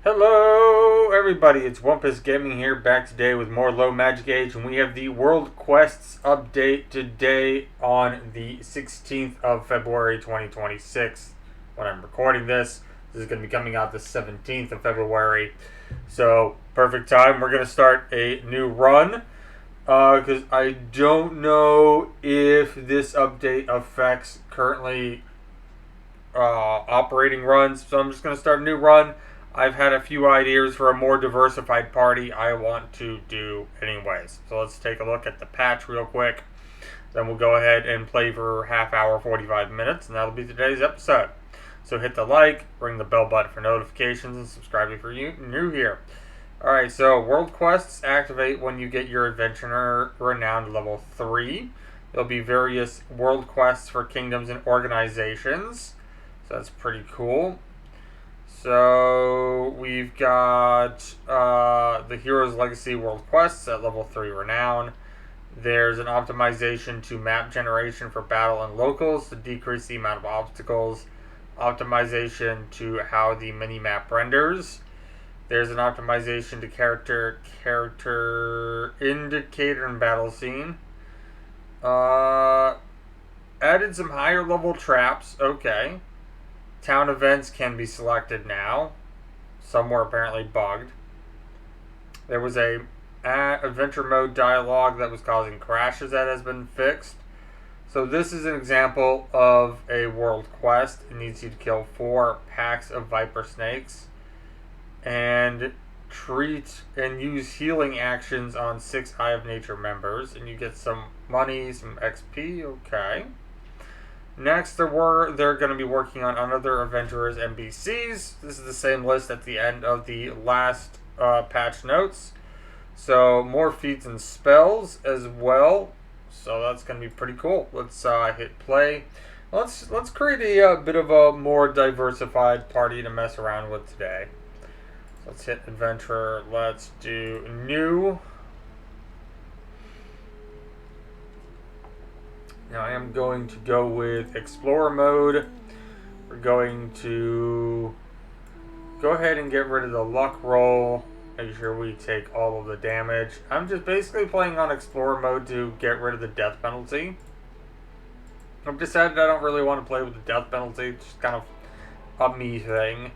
Hello everybody, it's Wumpus Gaming here, back today with more Low Magic Age, and we have the World Quests update today on the 16th of February 2026. When I'm recording this is going to be coming out the 17th of February, so perfect time. We're going to start a new run, because I don't know if this update affects currently operating runs, so I'm just going to start a new run. I've had a few ideas for a more diversified party I want to do anyways. So let's take a look at the patch real quick. Then we'll go ahead and play for half hour, 45 minutes, and that'll be today's episode. So hit the like, ring the bell button for notifications, and subscribe if you're new here. Alright, so World Quests activate when you get your Adventurer Renowned level 3. There'll be various World Quests for kingdoms and organizations. So that's pretty cool. So we've got the Hero's Legacy World Quests at level 3 Renown. There's an optimization to map generation for battle and locals to decrease the amount of obstacles. Optimization to how the mini-map renders. There's an optimization to character indicator and battle scene. Added some higher level traps. Okay. Town events can be selected now. Some were apparently bugged. There was a adventure mode dialogue that was causing crashes that has been fixed. So this is an example of a world quest. It needs you to kill 4 packs of viper snakes and treat and use healing actions on 6 Eye of Nature members, and you get some money, some XP. Okay. Next, they're going to be working on another Adventurers NPCs. This is the same list at the end of the last patch notes. So more feats and spells as well. So that's going to be pretty cool. Let's hit play. Let's create a bit of a more diversified party to mess around with today. So let's hit Adventurer. Let's do new. Now I am going to go with Explorer mode. We're going to go ahead and get rid of the luck roll. Make sure we take all of the damage. I'm just basically playing on Explorer mode to get rid of the death penalty. I've decided I don't really want to play with the death penalty. It's just kind of a me thing.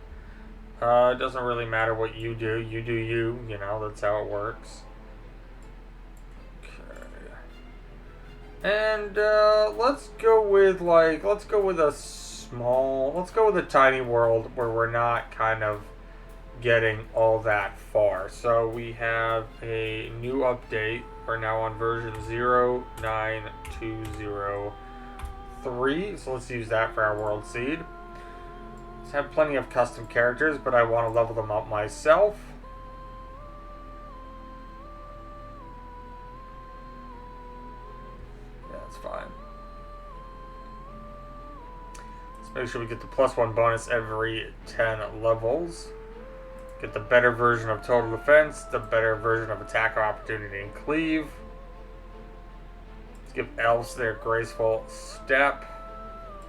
It doesn't really matter what you do. You do you. You know, that's how it works. And let's go with a tiny world where we're not kind of getting all that far. So we have a new update. We're now on version 0.9203. So let's use that for our world seed. Let's have plenty of custom characters, but I want to level them up myself. Fine. Let's make sure we get the +1 bonus every 10 levels. Get the better version of total defense, the better version of attack opportunity and cleave. Let's give elves their graceful step.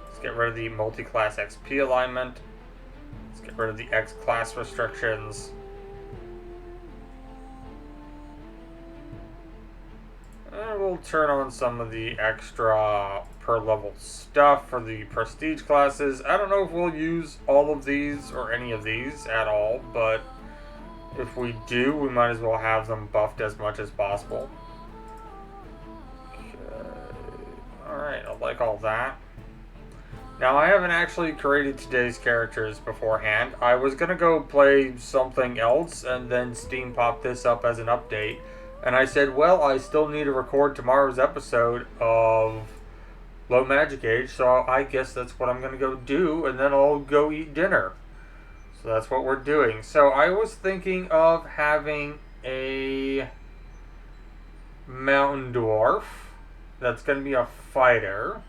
Let's get rid of the multi-class XP alignment. Let's get rid of the X class restrictions. And we'll turn on some of the extra per level stuff for the prestige classes. I don't know if we'll use all of these or any of these at all, but if we do, we might as well have them buffed as much as possible. Okay. Alright, I like all that. Now, I haven't actually created today's characters beforehand. I was going to go play something else, and then Steam popped this up as an update. And I said, well, I still need to record tomorrow's episode of Low Magic Age, so I guess that's what I'm going to go do, and then I'll go eat dinner. So that's what we're doing. So I was thinking of having a Mountain Dwarf that's going to be a fighter.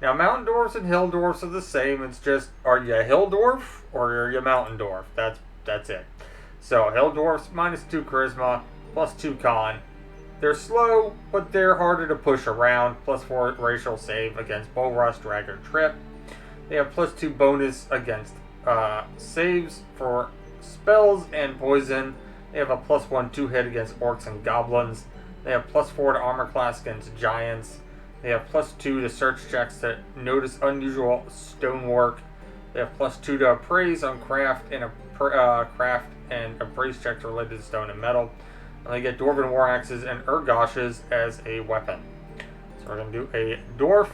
Now, Mountain Dwarfs and Hill Dwarfs are the same. It's just, are you a Hill Dwarf or are you a Mountain Dwarf? That's it. So, Hill Dwarfs, -2 Charisma, +2 Con. They're slow, but they're harder to push around. +4 racial save against Bull Rush, Drag, or Trip. They have +2 bonus against saves for spells and poison. They have a +1/+2 hit against orcs and goblins. They have +4 to armor class against giants. They have +2 to search checks that notice unusual stonework. They have +2 to appraise on craft and appraise checks related to stone and metal. And they get dwarven war axes and urgoshes as a weapon. So we're going to do a dwarf.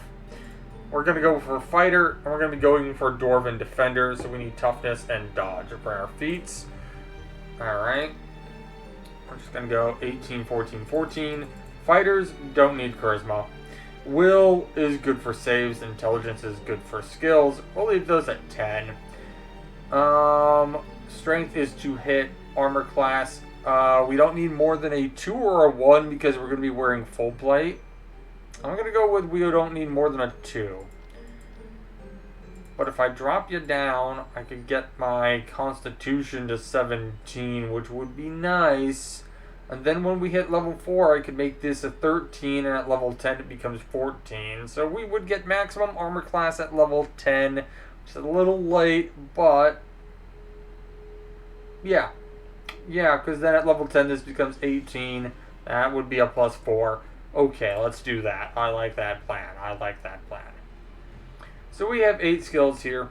We're going to go for fighter, and we're going to be going for dwarven defender. So we need toughness and dodge for our feats. Alright. We're just going to go 18, 14, 14. Fighters don't need charisma. Will is good for saves. Intelligence is good for skills. We'll leave those at 10. Strength is to hit. Armor class. We don't need more than a 2 or a 1 because we're going to be wearing full plate. I'm going to go with we don't need more than a 2. But if I drop you down, I could get my constitution to 17, which would be nice. And then when we hit level 4, I could make this a 13, and at level 10 it becomes 14. So we would get maximum armor class at level 10, which is a little late, but yeah. Yeah, because then at level 10 this becomes 18. That would be a +4. Okay, let's do that. I like that plan. So we have 8 skills here.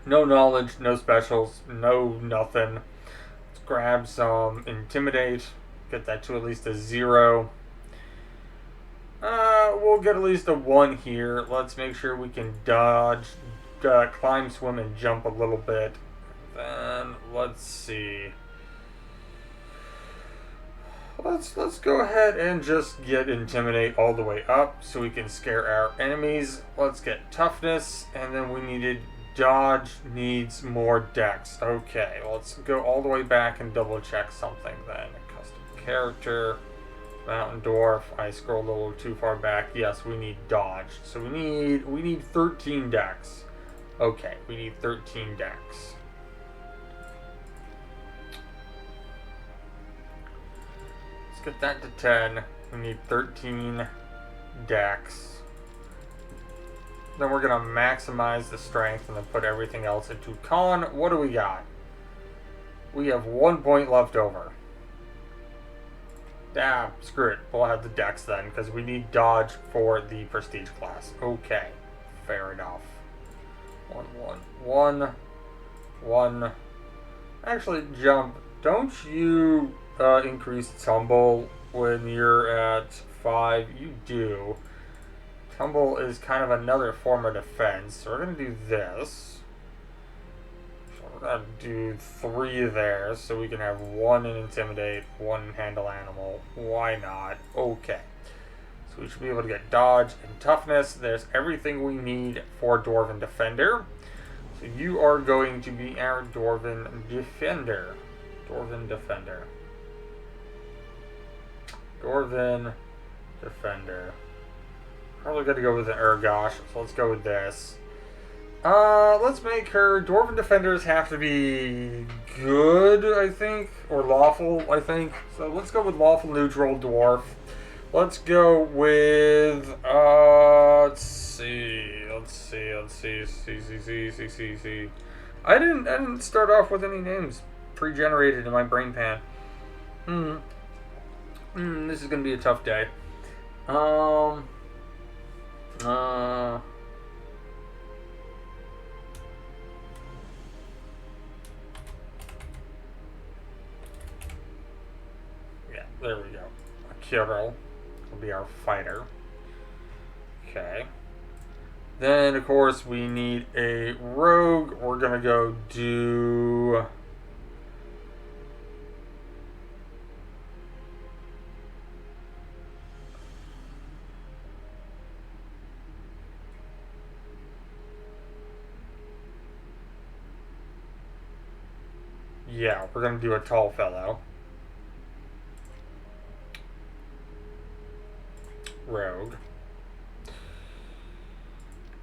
No knowledge, no specials, no nothing. Let's grab some intimidate. Get that to at least a 0. We'll get at least a 1 here. Let's make sure we can dodge, climb, swim, and jump a little bit. Then let's see. Let's go ahead and just get intimidate all the way up so we can scare our enemies. Let's get toughness, and then we needed dodge needs more dex. Okay, let's go all the way back and double check something then. Custom character, mountain dwarf. I scrolled a little too far back. Yes, we need dodge. So we need 13 dex. Okay, we need 13 dex. Let's get that to 10. We need 13 dex. Then we're going to maximize the strength and then put everything else into con. What do we got? We have 1 point left over. Ah, screw it. We'll have the dex then because we need dodge for the prestige class. Okay, fair enough. 1, 1, 1, 1. Actually, jump. Don't you increase tumble when you're at 5? You do. Tumble is kind of another form of defense. So we're going to do this. So we're going to do 3 there so we can have 1 in intimidate, 1 in handle animal. Why not? Okay. So we should be able to get dodge and toughness. There's everything we need for Dwarven Defender. So you are going to be our Dwarven Defender. Dwarven Defender. Dwarven Defender. Probably going to go with an Urgosh, so let's go with this. Let's make her... Dwarven Defenders have to be good, I think. Or lawful, I think. So let's go with lawful neutral dwarf. Let's go with... let's see. I didn't start off with any names pre-generated in my brain pan. This is going to be a tough day. Yeah, there we go. Kirill will be our fighter. Okay. Then, of course, we need a rogue. We're going to go do... Yeah, we're going to do a tall fellow. Rogue.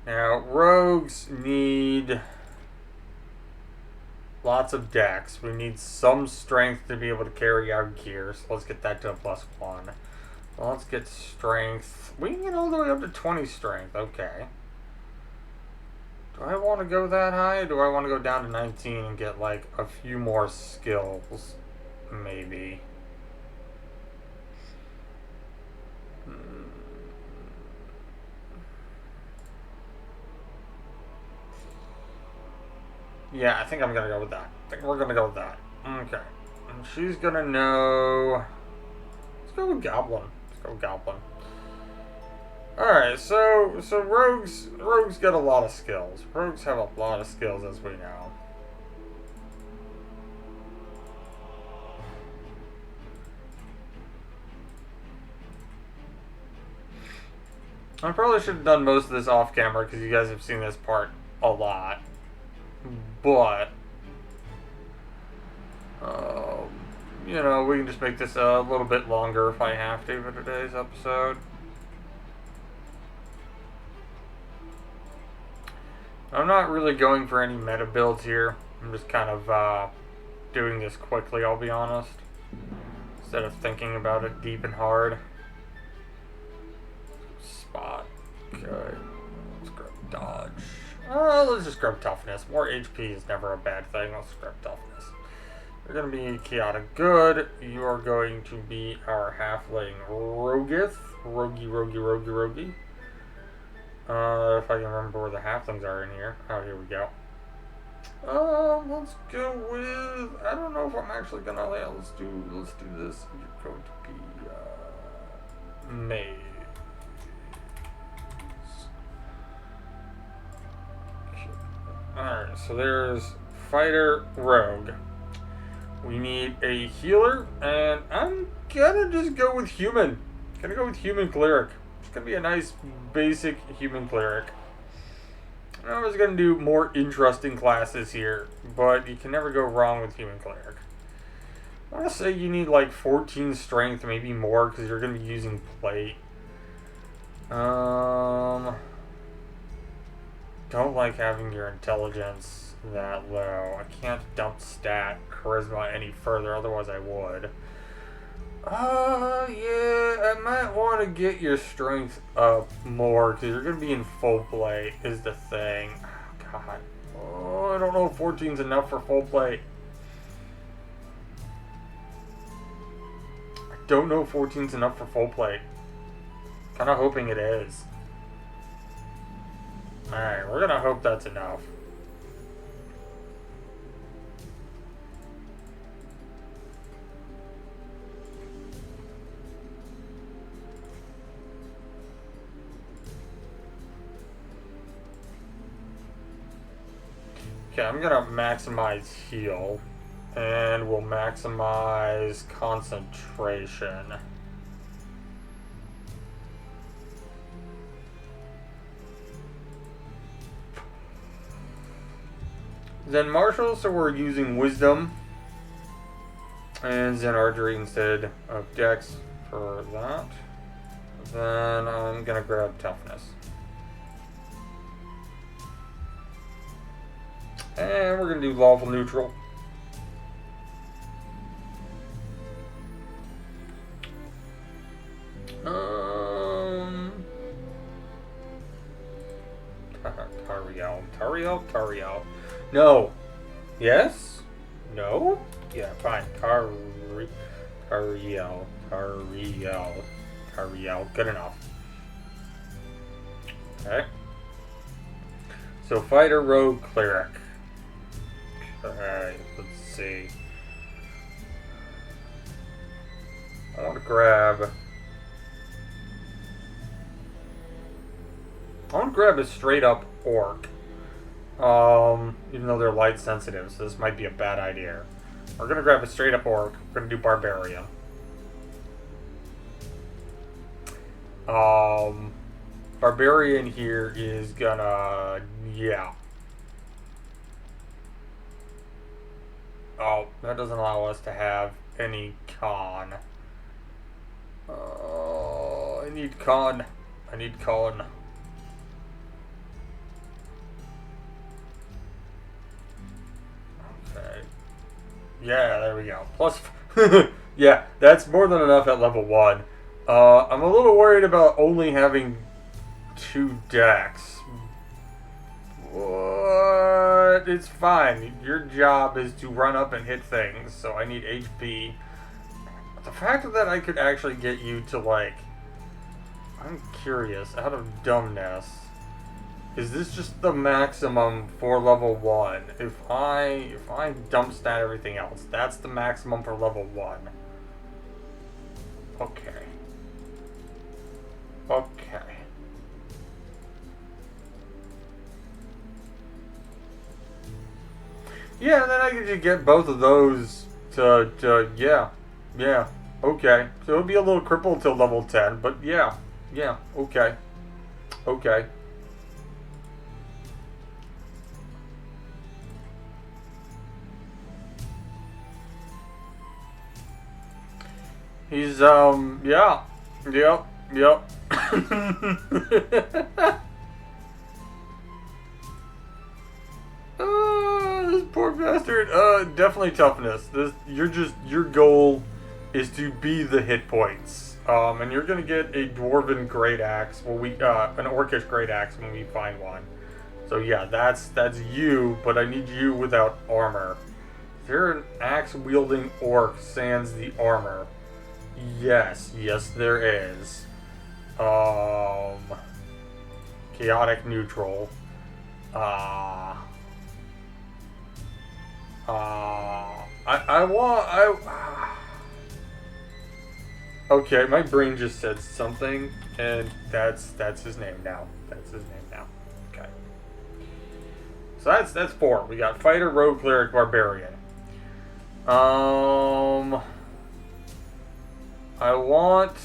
Now, rogues need lots of dex. We need some strength to be able to carry our gear. So let's get that to a +1. Well, let's get strength. We can get all the way up to 20 strength. Okay. Do I want to go that high? Or do I want to go down to 19 and get like a few more skills? Maybe. Yeah, I think I'm gonna go with that. I think we're gonna go with that. Okay. And she's gonna know. Let's go with Goblin. Let's go with Goblin. Alright, so rogues get a lot of skills. Rogues have a lot of skills, as we know. I probably should have done most of this off camera because you guys have seen this part a lot. But, you know, we can just make this a little bit longer if I have to for today's episode. I'm not really going for any meta builds here. I'm just kind of doing this quickly, I'll be honest. Instead of thinking about it deep and hard. Spot. Okay. Let's grab dodge. Let's just grab toughness. More HP is never a bad thing. Let's grab toughness. You're going to be chaotic good. You are going to be our halfling Rogueth. Rogie. If I can remember where the halflings are in here. Oh, here we go. Let's go with. I don't know if I'm actually gonna. Yeah, let's do this. You're going to be mage. Alright, so there's fighter rogue. We need a healer, and I'm gonna just go with human. Gonna go with human cleric. It's gonna be a nice basic human cleric. I was gonna do more interesting classes here, but you can never go wrong with human cleric. I want to say you need like 14 strength, maybe more, because you're gonna be using plate. Don't like having your intelligence that low. I can't dump stat charisma any further, otherwise I would. Yeah, I might want to get your strength up more, because you're going to be in full plate, is the thing. Oh, God. Oh, I don't know if 14's enough for full plate. I don't know if 14's enough for full plate. Kind of hoping it is. Alright, we're going to hope that's enough. Okay, I'm going to maximize heal. And we'll maximize concentration. Zen Martial, so we're using Wisdom and Zen Archery instead of Dex for that. Then I'm gonna grab Toughness. And we're gonna do Lawful Neutral. Tariel. No. Yes? No? Yeah, fine. Tariel. Good enough. Okay. So, fighter, rogue, cleric. Okay, let's see. I want to grab a straight up orc. Even though they're light sensitive, so this might be a bad idea. We're gonna grab a straight up orc. We're gonna do barbarian. Barbarian here is gonna, yeah. Oh, that doesn't allow us to have any con. I need con. Okay. Yeah, there we go. Plus, yeah, that's more than enough at level 1. I'm a little worried about only having 2 decks. What? but it's fine. Your job is to run up and hit things, so I need HP. The fact that I could actually get you to, like... I'm curious, out of dumbness, is this just the maximum for level 1? If I dump stat everything else, that's the maximum for level 1. Okay. Okay. Yeah, then I could just get both of those to yeah. Yeah. Okay. So it'll be a little crippled till level 10, but yeah. Yeah, okay. Okay. He's, yeah. Yep. Yep. This poor bastard. Definitely toughness. Your goal is to be the hit points. And you're gonna get a dwarven great axe. Well, an orcish great axe when we find one. So yeah, that's you, but I need you without armor. Is there an axe wielding orc sans the armor? Yes, there is. Chaotic neutral. Okay, my brain just said something, and that's his name now. That's his name now. Okay. So that's 4. We got fighter, rogue, cleric, barbarian. I want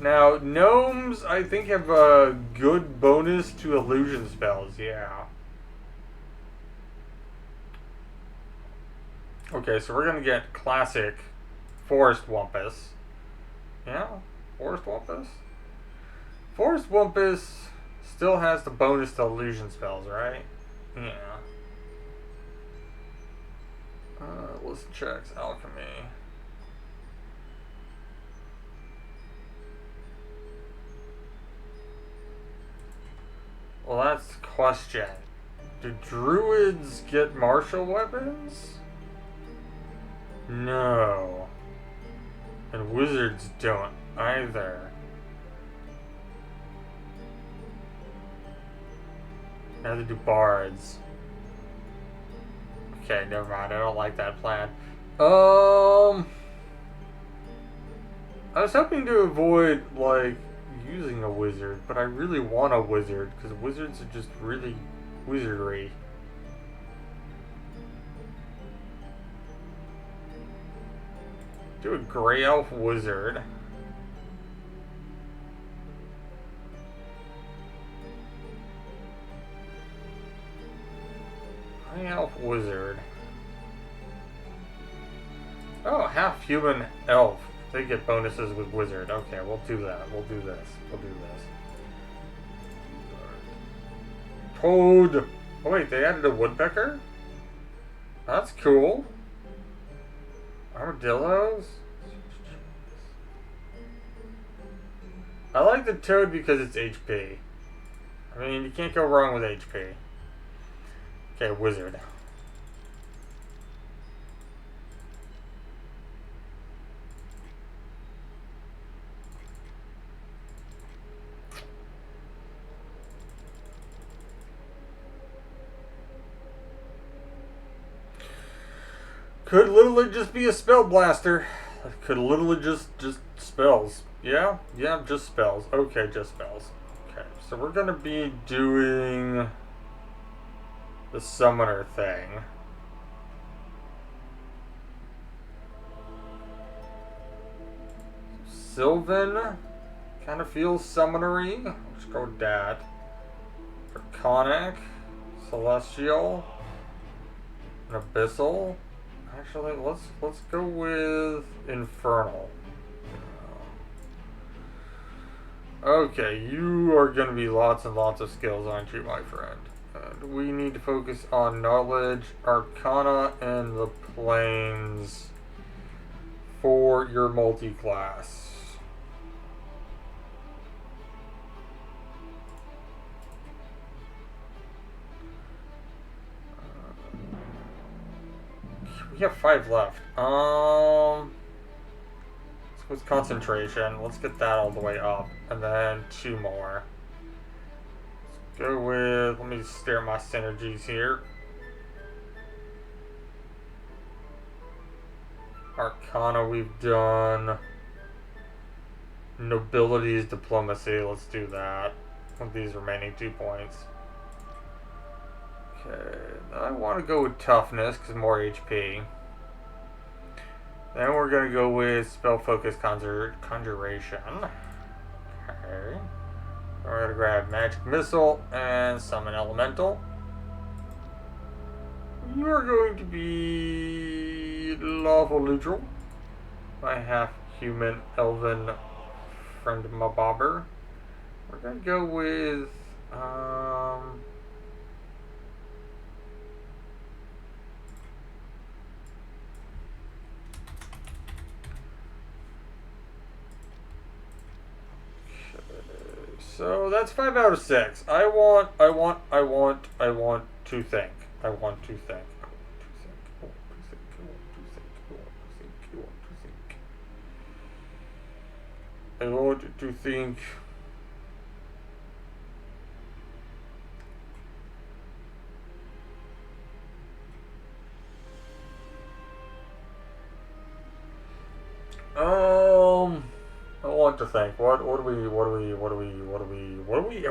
now gnomes. I think have a good bonus to illusion spells. Yeah. Okay, so we're gonna get classic forest wumpus. Yeah, forest wumpus. Forest wumpus still has the bonus to illusion spells, right? Yeah. Listen checks, alchemy. Well, that's the question. Do druids get martial weapons? No. And wizards don't either. Neither do bards. Okay, never mind. I don't like that plan. I was hoping to avoid, like, using a wizard, but I really want a wizard, because wizards are just really wizardry. Do a Grey Elf Wizard. Grey Elf Wizard. Oh, half human elf. They get bonuses with wizard. Okay, we'll do that. We'll do this. We'll do this. Toad. Oh wait, they added a woodpecker? That's cool. Armadillos? I like the toad because it's HP. I mean, you can't go wrong with HP. Okay, wizard. Could literally just be a spell blaster. Could literally just spells. Yeah, just spells. Okay, just spells. Okay, so we're gonna be doing the summoner thing. Sylvan kind of feels summonery. Let's go with that. Draconic, celestial, and abyssal. Actually, let's go with infernal. Okay, you are going to be lots and lots of skills, aren't you, my friend? And we need to focus on knowledge, arcana, and the planes for your multi-class. have 5 left. Let's go with concentration. Let's get that all the way up. And then 2 more. Let's go with, let me stare at my synergies here. Arcana we've done. Nobility is diplomacy. Let's do that with these remaining 2 points. Okay, I want to go with toughness because more HP. Then we're going to go with spell focus conjuration. Okay. We're going to grab magic missile and summon elemental. You're going to be lawful neutral. My half human elven friend Mabobber. We're going to go with so that's 5 out of 6. I want to think. I want to think. I want to think. I want to think.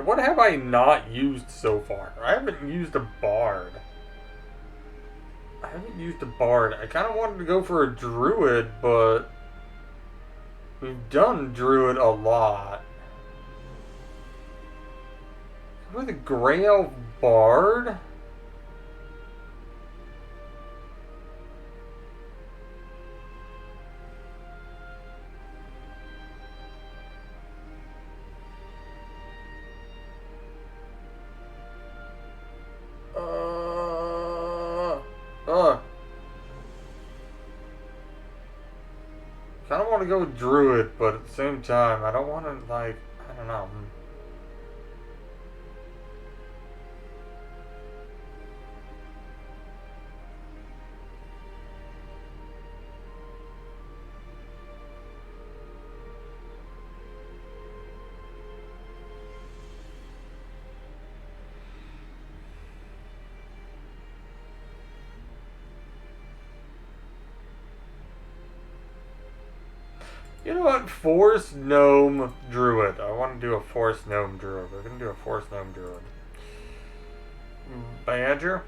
What have I not used so far? I haven't used a bard. I kind of wanted to go for a druid, but we've done druid a lot. With a gray elf bard? Kind of want to go with druid, but at the same time, I don't want to, like, I don't know. You know what? Forest Gnome Druid. I want to do a Forest Gnome Druid. We're going to do a Forest Gnome Druid. Badger.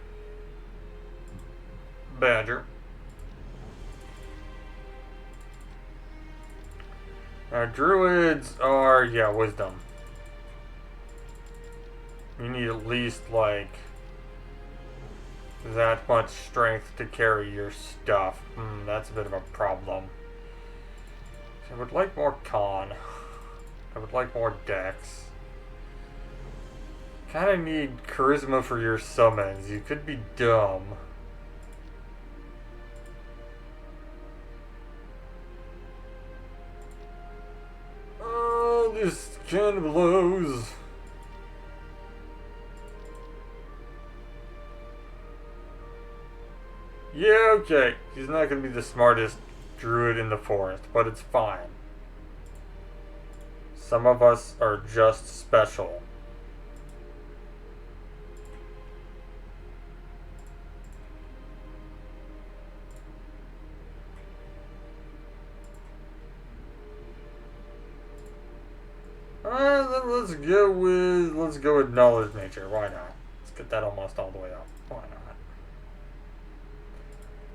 Druids are, yeah, wisdom. You need at least, like, that much strength to carry your stuff. That's a bit of a problem. I would like more con. I would like more dex. Kinda need charisma for your summons. You could be dumb. Oh, this kind of blows. Yeah, okay. He's not gonna be the smartest druid in the forest, but it's fine. Some of us are just special. Let's go with knowledge nature. Why not? Let's get that almost all the way up. Why not?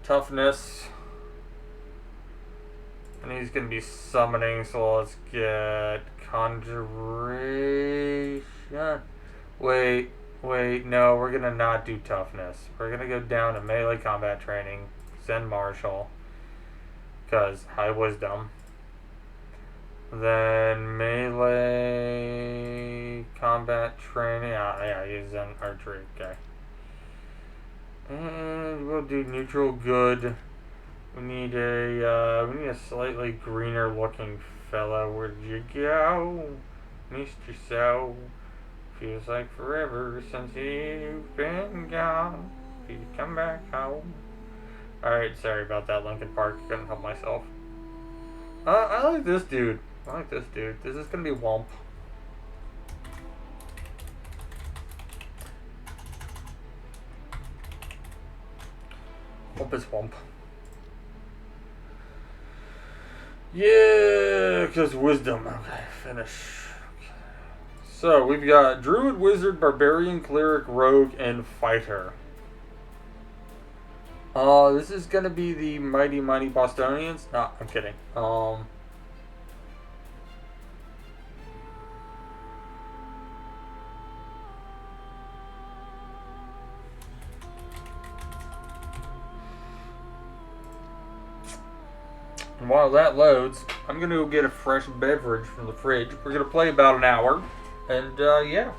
Toughness. And he's gonna be summoning, so let's get conjuration. Wait, no, we're gonna not do toughness. We're gonna go down to melee combat training, send martial, because high wisdom. Then melee combat training. Yeah, he's in archery. Okay. And we'll do neutral good. We need a slightly greener looking fella. Where'd you go? Missed you so. Feels like forever since you've been gone. Will you come back home? Alright, sorry about that, Lincoln Park. Couldn't help myself. I like this dude. I like this dude. This is gonna be Womp. Womp is Womp. Yeah, because wisdom. Okay, finish. Okay. So, we've got Druid, Wizard, Barbarian, Cleric, Rogue, and Fighter. This is gonna be the Mighty Bostonians. Nah, I'm kidding. And while that loads, I'm gonna go get a fresh beverage from the fridge. We're gonna play about an hour, and yeah.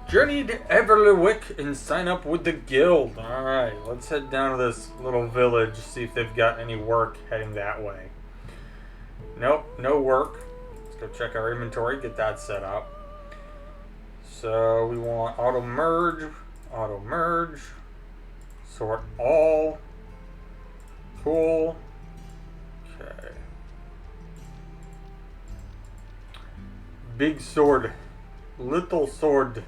Journey to Everlewick and sign up with the guild. Alright, let's head down to this little village, see if they've got any work heading that way. Nope, no work. Let's go check our inventory, get that set up. So we want auto merge, sort all. Cool. Okay. Big sword, little sword.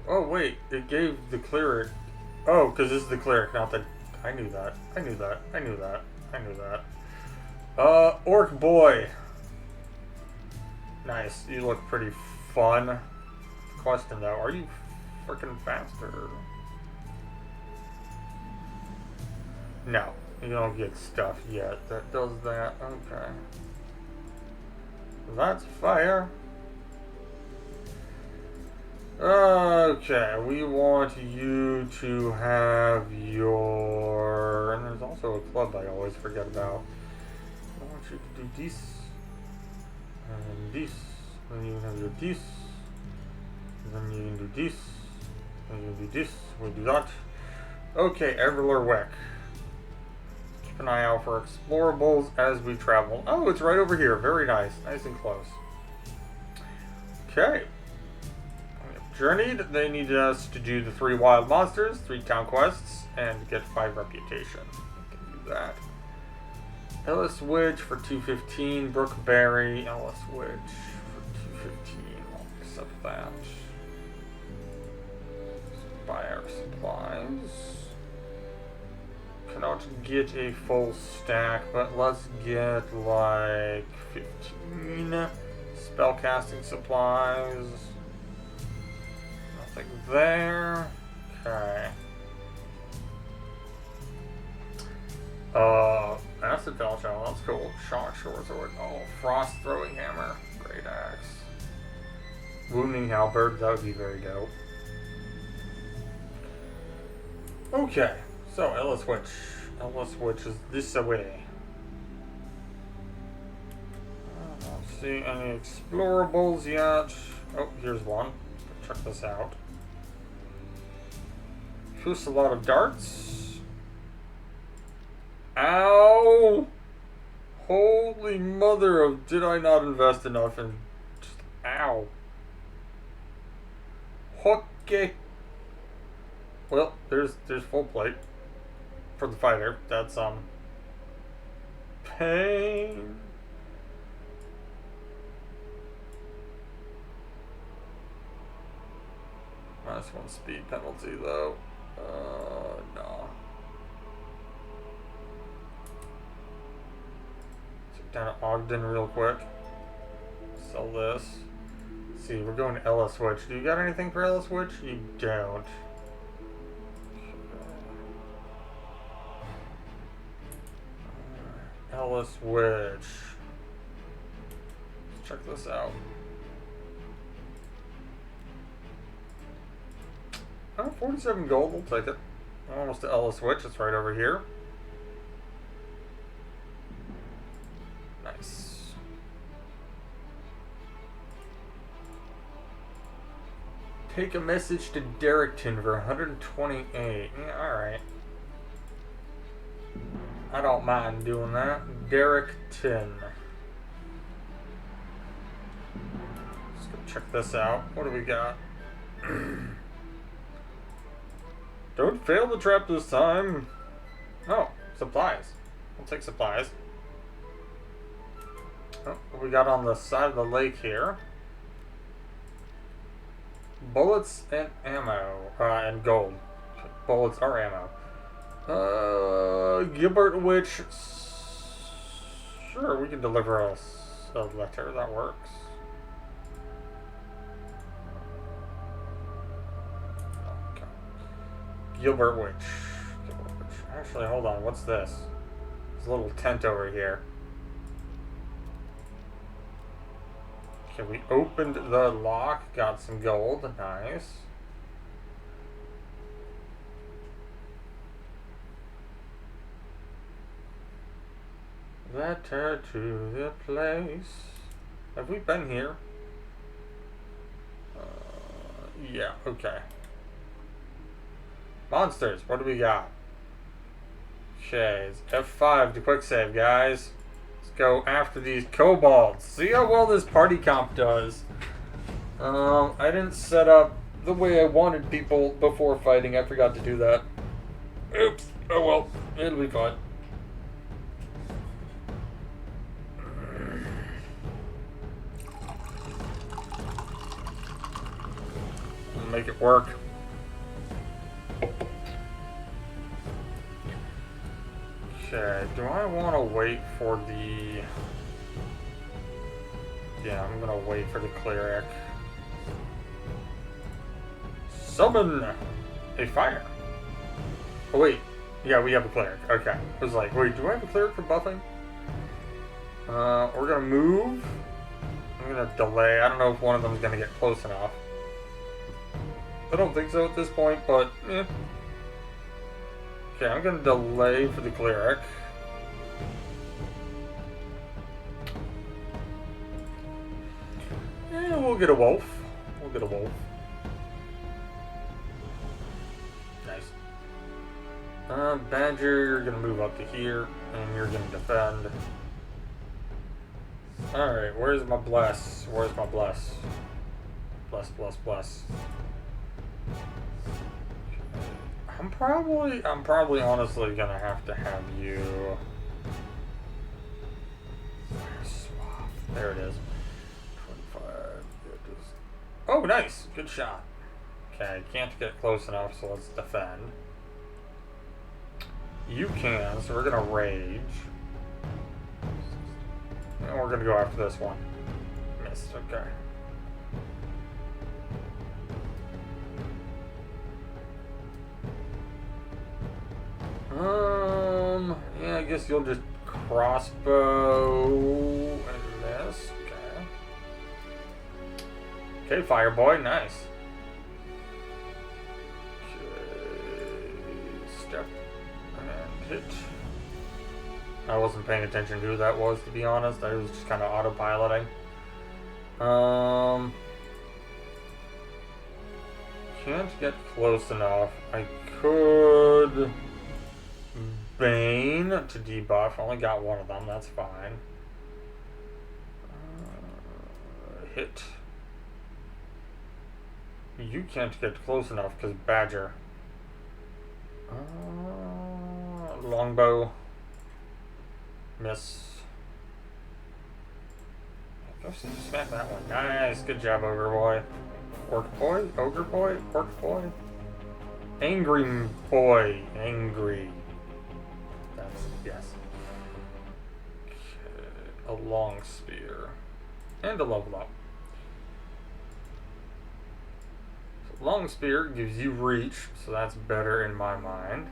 Oh wait, it gave the cleric. Oh, because this is the cleric, not the. I knew that. Orc boy. Nice. You look pretty fun. Question though, are you freaking faster? No, you don't get stuff yet that does that. Okay. That's fire. Okay, we want you to have your... And there's also a club I always forget about. I want you to do this. And this. Then you can have your this. Then you can do this. Then you can do this. We'll do that. Okay, Everlewick. Keep an eye out for explorables as we travel. Oh, it's right over here. Very nice. Nice and close. Okay. Journeyed, they needed us to do the 3 wild monsters, 3 town quests, and get 5 reputation. We can do that. Ellis Witch for 215, Brookberry, Ellis Witch for 215. I'll accept that. Let's buy our supplies. Cannot get a full stack, but let's get like 15 spellcasting supplies. Nothing there. Okay. Acid Fell Shell, that's cool. Shock Short Sword. Oh, Frost Throwing Hammer. Great Axe. Wounding Halberd, that would be very dope. Okay, so Ellis Witch. Ellis Witch is this away. I don't see any explorables yet. Oh, here's one. Check this out. Shoots a lot of darts. Ow! Holy mother of, did I not invest enough in just, ow. Okay. Well, there's full plate for the fighter. That's pain. -1 speed penalty though. No. Check down to Ogden real quick. Sell this. Let's see, we're going to Ellis Witch. Do you got anything for Ellis Witch? You don't. Ellis Witch. Let's check this out. Oh, 47 gold, we'll take it. Almost to Ellis Witch, it's right over here. Nice. Take a message to Derrickton for 128. Yeah, alright. I don't mind doing that. Derrickton. Let's go check this out. What do we got? Don't fail the trap this time. Oh, supplies. We'll take supplies. Oh, what we got on the side of the lake here? Bullets and ammo. And gold. Bullets or ammo. Gilbert Witch. Sure, we can deliver us a letter. That works. Okay. Gilbert Witch. Actually, hold on. What's this? There's a little tent over here. Okay, we opened the lock. Got some gold. Nice. Letter to the place. Have we been here? Yeah, okay. Monsters, what do we got? Okay, it's F5 to quick save, guys. Let's go after these kobolds. See how well this party comp does. I didn't set up the way I wanted people before fighting. I forgot to do that. Oops. Oh well, it'll be fine. Make it work. Okay, do I want to wait for the... Yeah, I'm gonna wait for the cleric. Summon a fire. Oh wait, yeah, we have a cleric. Okay, I was like, wait, do I have a cleric for buffing? We're gonna move. I'm gonna delay. I don't know if one of them is gonna get close enough. I don't think so at this point, but eh. Okay, I'm gonna delay for the cleric. And we'll get a wolf. We'll get a wolf. Nice. Badger, you're gonna move up to here, and you're gonna defend. Alright, where's my bless? Where's my bless? Bless, bless, bless. I'm probably honestly gonna have to have you swap. There it is. 25. Oh, nice. Good shot. Okay, can't get close enough, so let's defend. You can, so we're gonna rage. And we're gonna go after this one. Missed, okay. Yeah, I guess you'll just crossbow and miss. Okay. Okay, Fireboy, nice. Okay, step and hit. I wasn't paying attention to who that was, to be honest. I was just kind of autopiloting. Can't get close enough. I could Bane to debuff. Only got one of them. That's fine. Hit. You can't get close enough because Badger. Longbow. Miss. Go smack that one. Nice. Good job, Ogre Boy. Orc Boy? Ogre Boy? Orc Boy? Angry Boy. Angry. That's, yes. Okay. A long spear. And a level up. So long spear gives you reach, so that's better in my mind.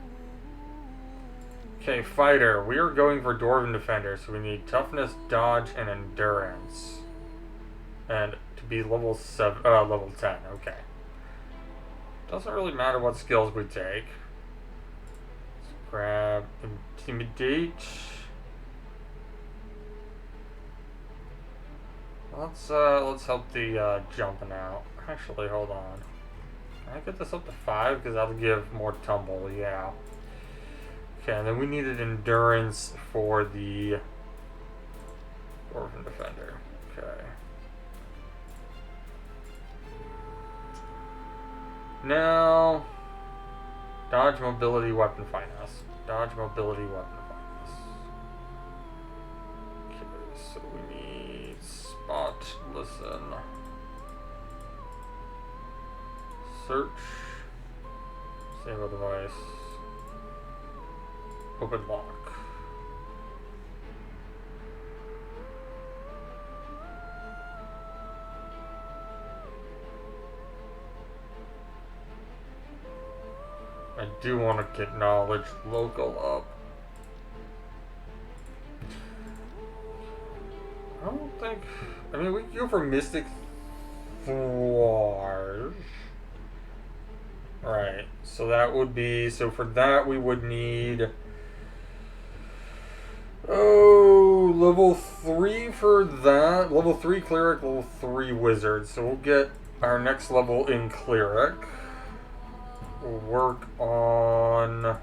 Okay, fighter. We are going for Dwarven Defender, so we need toughness, dodge, and endurance. And to be level 10. Okay. Doesn't really matter what skills we take. Let's grab intimidate. Let's help the jumping out. Actually, hold on. Can I get this up to 5? Because that'll give more tumble. Yeah. Okay, and then we needed endurance for the Dwarven Defender. Okay. Now, dodge, mobility, weapon, finesse. Dodge, mobility, weapon, finesse. Okay, so we need spot, listen, search, save a device, open lock. I do want to get knowledge local up. I don't think. I mean, we can go for Mystic Forge. Right. So that would be. So for that, we would need. Oh, level 3 for that. Level 3 cleric, level 3 wizard. So we'll get our next level in cleric. We'll work on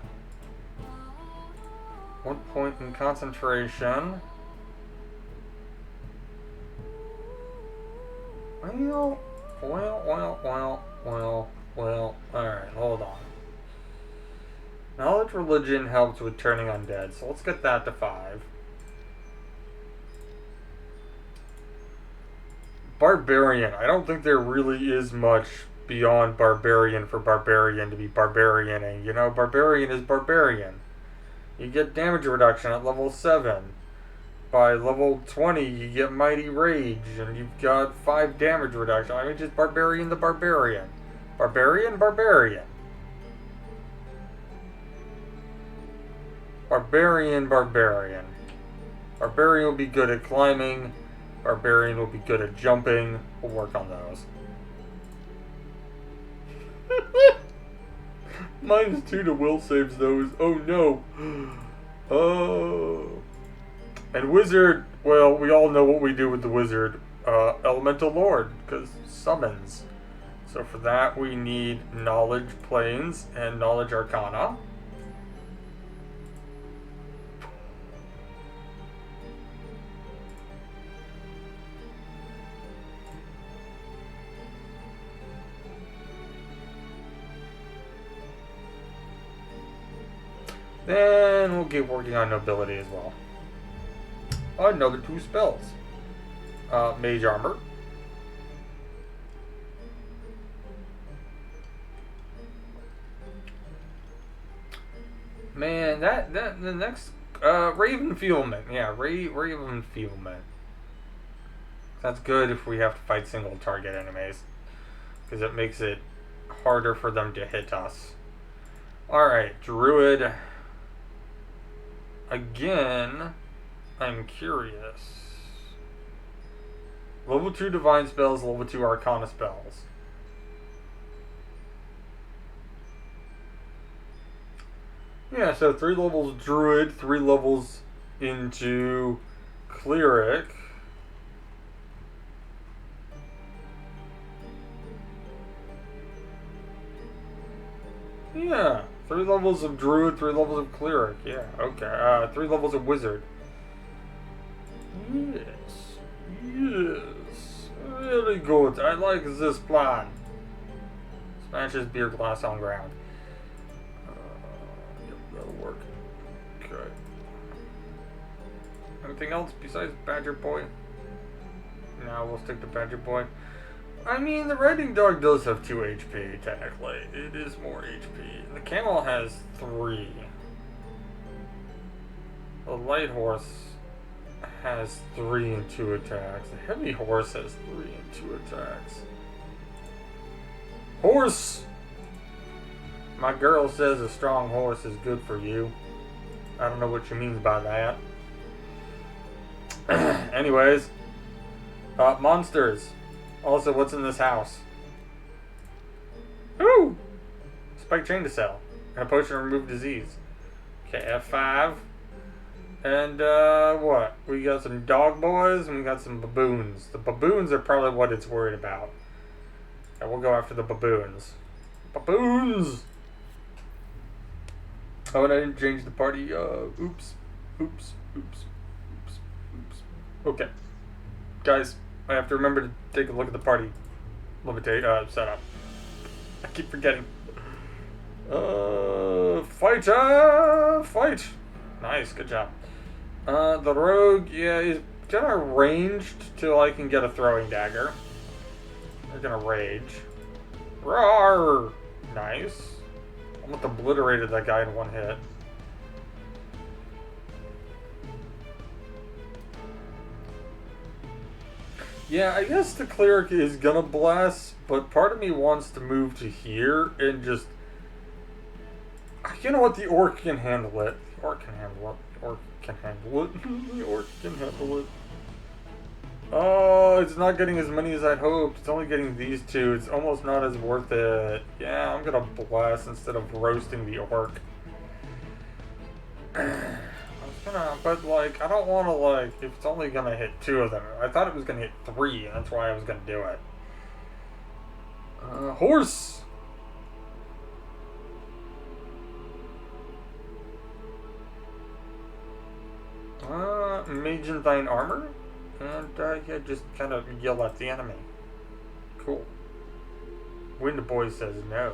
1 point in concentration. Well. Alright, hold on. Knowledge religion helps with turning undead, so let's get that to 5. Barbarian. I don't think there really is much beyond barbarian for barbarian to be barbarianing. You know, barbarian is barbarian. You get damage reduction at level 7. By level 20, you get mighty rage, and you've got 5 damage reduction. I mean, just barbarian the barbarian. Barbarian. Barbarian will be good at climbing. Barbarian will be good at jumping. We'll work on those. -2 to will saves those. Oh no. Oh. And wizard, well, we all know what we do with the wizard. Elemental Lord, because summons. So for that we need knowledge planes and knowledge arcana. Then we'll keep working on nobility as well. Another 2 spells. Mage armor. Man, the next Raven Feelment. Yeah, Raven Feelment. That's good if we have to fight single target enemies, because it makes it harder for them to hit us. Alright, Druid. Again, I'm curious. Level 2 Divine spells, level 2 Arcana spells. Yeah, so 3 levels Druid, 3 levels into Cleric. Yeah. 3 levels of Druid, 3 levels of Cleric. Yeah, okay. 3 levels of Wizard. Yes. Really good. I like this plan. Smashes beer glass on ground. Yep, that'll work. Okay. Anything else besides Badger Boy? No, we'll stick to Badger Boy. I mean, the riding dog does have 2 HP, technically. It is more HP. The camel has 3. The light horse has 3 and 2 attacks. The heavy horse has 3 and 2 attacks. Horse! My girl says a strong horse is good for you. I don't know what she means by that. Anyways, monsters. Also, what's in this house? Ooh! Spike chain to sell. And a potion to remove disease. Okay, F5. And, what? We got some dog boys and we got some baboons. The baboons are probably what it's worried about. And we'll go after the baboons. Baboons! Oh, and I didn't change the party. Oops. Okay. Guys, I have to remember to take a look at the party setup. I keep forgetting. Fight! Nice, good job. The rogue, yeah, is kind of ranged till I can get a throwing dagger. They're gonna rage. Roar! Nice. Almost obliterated that guy in one hit. Yeah, I guess the cleric is gonna bless, but part of me wants to move to here and just... You know what? The orc can handle it. The orc can handle it. The orc can handle it. The orc can handle it. Oh, it's not getting as many as I'd hoped. It's only getting these two. It's almost not as worth it. Yeah, I'm gonna bless instead of roasting the orc. But like, I don't want to like, if it's only gonna hit two of them. I thought it was gonna hit three, and that's why I was gonna do it. Horse! Mage in thine armor? And, yeah, just kind of yell at the enemy. Cool. Wind Boy says no.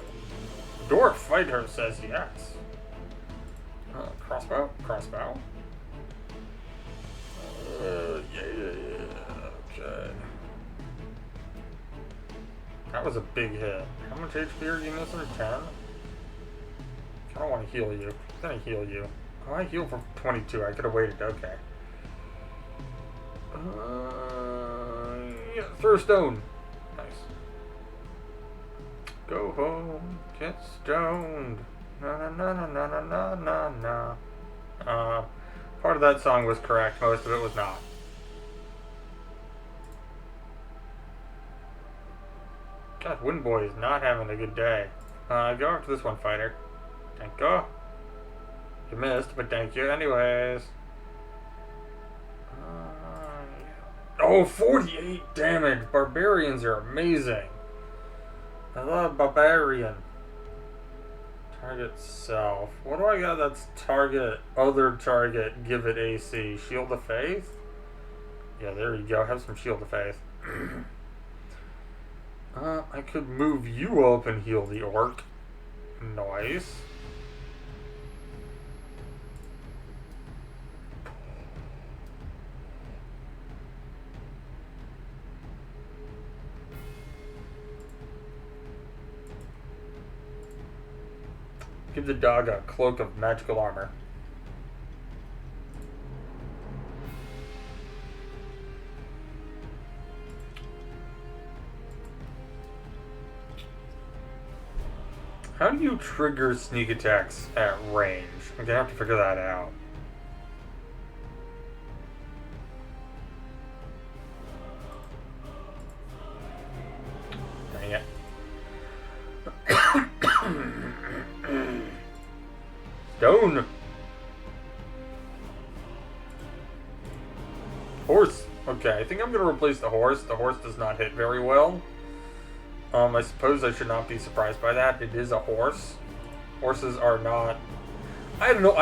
Dwarf Fighter says yes. Crossbow? Yeah. Okay. That was a big hit. How much HP are you missing? 10? I don't want to heal you. I'm gonna heal you. Oh, I heal for 22. I could have waited. Okay. Yeah, throw a stone. Nice. Go home, get stoned. Na. Part of that song was correct. Most of it was not. God, Wind Boy is not having a good day. Go after this one, fighter. Thank you. You missed, but thank you anyways. Oh, 48 damage. Barbarians are amazing. I love barbarian. Target self. What do I got that's target, other target, give it AC? Shield of Faith? Yeah, there you go. Have some Shield of Faith. I could move you up and heal the orc. Nice. Give the dog a cloak of magical armor. How do you trigger sneak attacks at range? I'm gonna have to figure that out. Dang it. Stone! Horse! Okay, I think I'm gonna replace the horse. The horse does not hit very well. I suppose I should not be surprised by that. It is a horse. Horses are not... I don't know,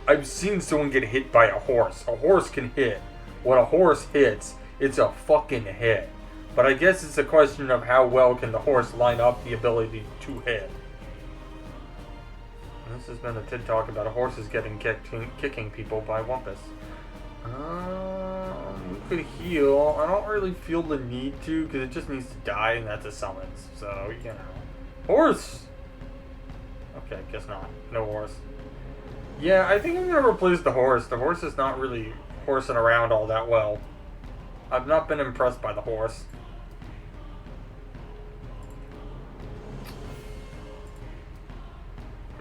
I've seen someone get hit by a horse. A horse can hit. When a horse hits, it's a fucking hit. But I guess it's a question of how well can the horse line up the ability to hit. This has been a TED Talk about horses getting kicking people by Wumpus. We could heal. I don't really feel the need to, because it just needs to die, and that's a summons. So, you know. Horse! Okay, guess not. No horse. Yeah, I think I'm going to replace the horse. The horse is not really horsing around all that well. I've not been impressed by the horse.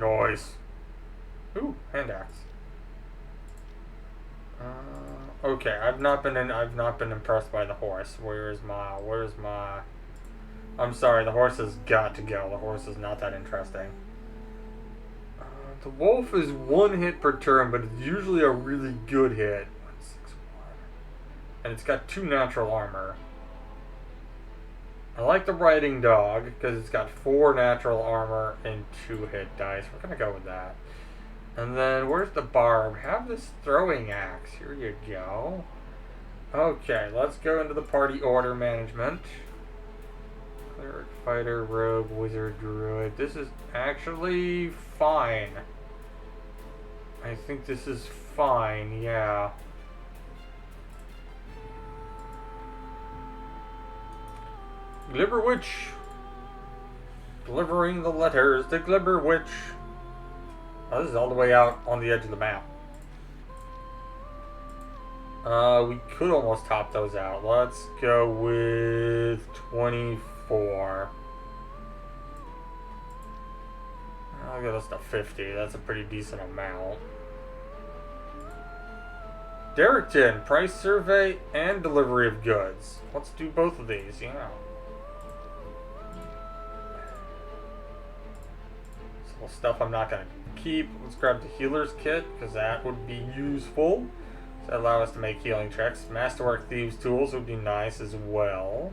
Nice. Ooh, hand axe. Okay, I've not been impressed by the horse. Where's my? I'm sorry, the horse has got to go. The horse is not that interesting. The wolf is 1 hit per turn, but it's usually a really good hit. 161. And it's got 2 natural armor. I like the riding dog because it's got 4 natural armor and 2 hit dice. We're gonna go with that. And then where's the barb? Have this throwing axe. Here you go. Okay, let's go into the party order management. Cleric, fighter, rogue, wizard, druid. This is actually fine. I think this is fine, yeah. Glibber Witch. Delivering the letters to Glibber Witch. Oh, this is all the way out on the edge of the map. We could almost top those out. Let's go with 24. I'll get us to 50. That's a pretty decent amount. Derrickton, price survey and delivery of goods. Let's do both of these, yeah. So stuff I'm not going to keep. Let's grab the healer's kit, because that would be useful. To allow us to make healing checks. Masterwork Thieves tools would be nice as well.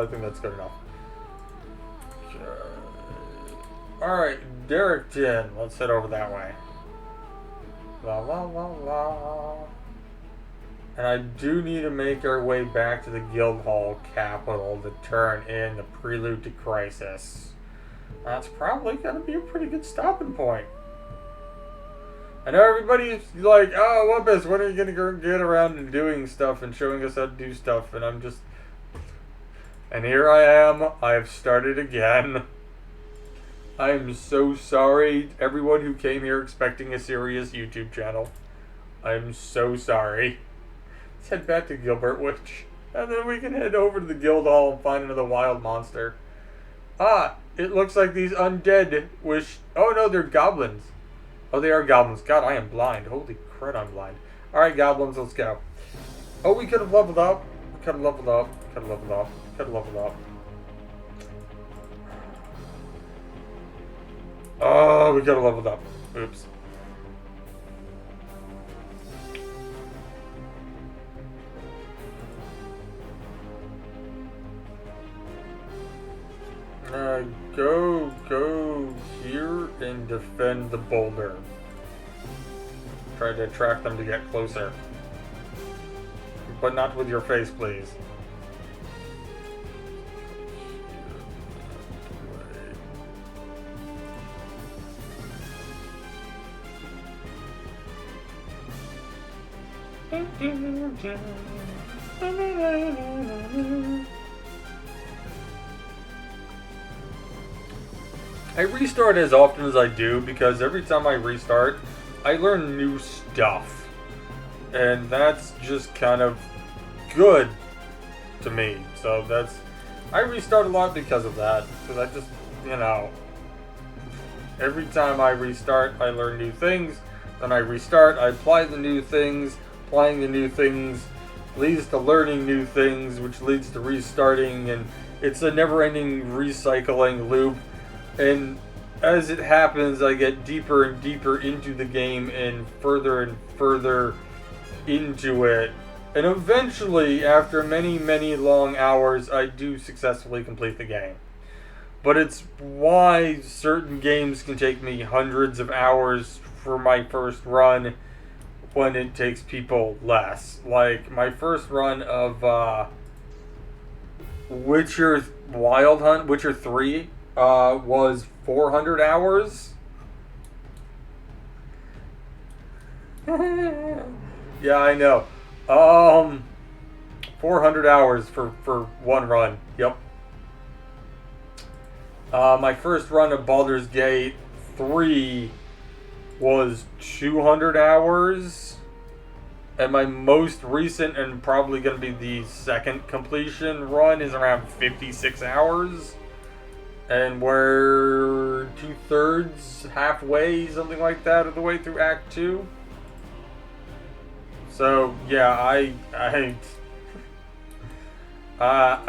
I think that's good enough. Alright, Derrickton. Let's head over that way. La la la la. And I do need to make our way back to the Guildhall capital to turn in the Prelude to Crisis. That's probably going to be a pretty good stopping point. I know everybody's like, oh, Wumpus, when are you going to get around to doing stuff and showing us how to do stuff? And I'm just... And here I am. I have started again. I am so sorry, everyone who came here expecting a serious YouTube channel. I'm so sorry. Let's head back to Gilbert Witch. And then we can head over to the Guildhall and find another wild monster. Ah, it looks like these undead wish... Oh no, they're goblins. Oh, they are goblins. God, I am blind. Holy crud, I'm blind. Alright, goblins, let's go. Oh, we could have leveled up. We could have leveled up. Could have leveled up. Could have leveled up. Oh, we could have leveled up. Oops. Go here and defend the boulder. Try to attract them to get closer. But not with your face, please. I restart as often as I do because every time I restart, I learn new stuff. And that's just kind of good to me. So I restart a lot because of that. Because I just, every time I restart, I learn new things. Then I restart, I apply the new things. Applying the new things leads to learning new things, which leads to restarting. And it's a never-ending recycling loop. And as it happens, I get deeper and deeper into the game and further into it. And eventually, after many, many long hours, I do successfully complete the game. But it's why certain games can take me hundreds of hours for my first run when it takes people less. Like, my first run of Witcher Wild Hunt, Witcher 3, was 400 hours. Yeah, I know. 400 hours for one run. Yep. My first run of Baldur's Gate 3 was 200 hours. And my most recent and probably going to be the second completion run is around 56 hours. And we're 2/3, halfway, something like that, of the way through Act 2. So, yeah, I